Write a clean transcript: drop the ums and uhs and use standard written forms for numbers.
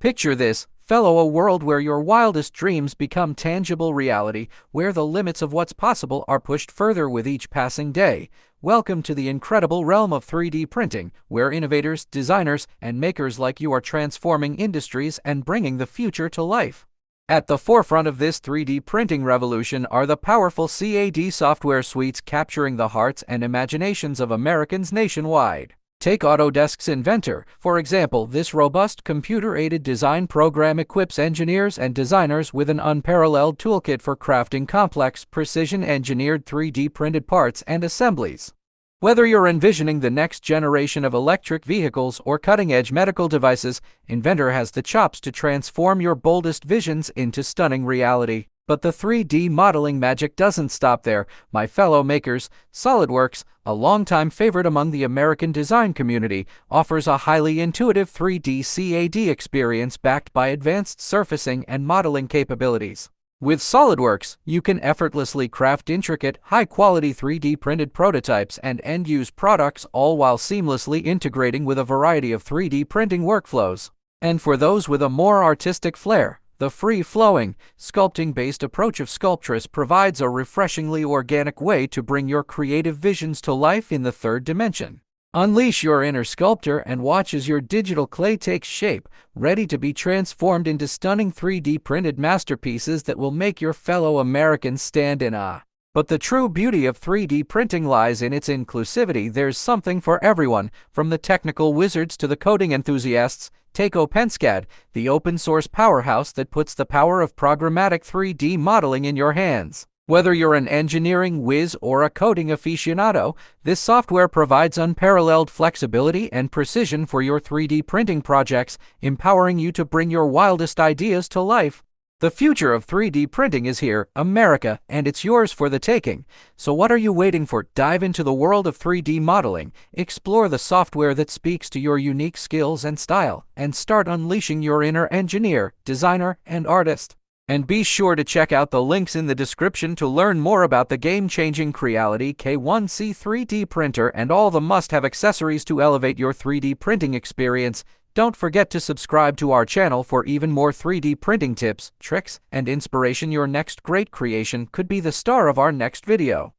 Picture this, fellow, a world where your wildest dreams become tangible reality, where the limits of what's possible are pushed further with each passing day. Welcome to the incredible realm of 3D printing, where innovators, designers, and makers like you are transforming industries and bringing the future to life. At the forefront of this 3D printing revolution are the powerful CAD software suites capturing the hearts and imaginations of Americans nationwide. Take Autodesk's Inventor, for example. This robust computer-aided design program equips engineers and designers with an unparalleled toolkit for crafting complex, precision-engineered 3D printed parts and assemblies. Whether you're envisioning the next generation of electric vehicles or cutting-edge medical devices, Inventor has the chops to transform your boldest visions into stunning reality. But the 3D modeling magic doesn't stop there, my fellow makers. SolidWorks, a longtime favorite among the American design community, offers a highly intuitive 3D CAD experience backed by advanced surfacing and modeling capabilities. With SolidWorks, you can effortlessly craft intricate, high-quality 3D printed prototypes and end-use products, all while seamlessly integrating with a variety of 3D printing workflows. And for those with a more artistic flair, the free-flowing, sculpting-based approach of Sculptress provides a refreshingly organic way to bring your creative visions to life in the third dimension. Unleash your inner sculptor and watch as your digital clay takes shape, ready to be transformed into stunning 3D printed masterpieces that will make your fellow Americans stand in awe. But the true beauty of 3D printing lies in its inclusivity. There's something for everyone, from the technical wizards to the coding enthusiasts. Take OpenSCAD, the open-source powerhouse that puts the power of programmatic 3D modeling in your hands. Whether you're an engineering whiz or a coding aficionado, this software provides unparalleled flexibility and precision for your 3D printing projects, empowering you to bring your wildest ideas to life. The future of 3D printing is here, America, and it's yours for the taking. So what are you waiting for? Dive into the world of 3D modeling, explore the software that speaks to your unique skills and style, and start unleashing your inner engineer, designer, and artist. And be sure to check out the links in the description to learn more about the game-changing Creality K1C 3D printer and all the must-have accessories to elevate your 3D printing experience. Don't forget to subscribe to our channel for even more 3D printing tips, tricks, and inspiration. Your next great creation could be the star of our next video.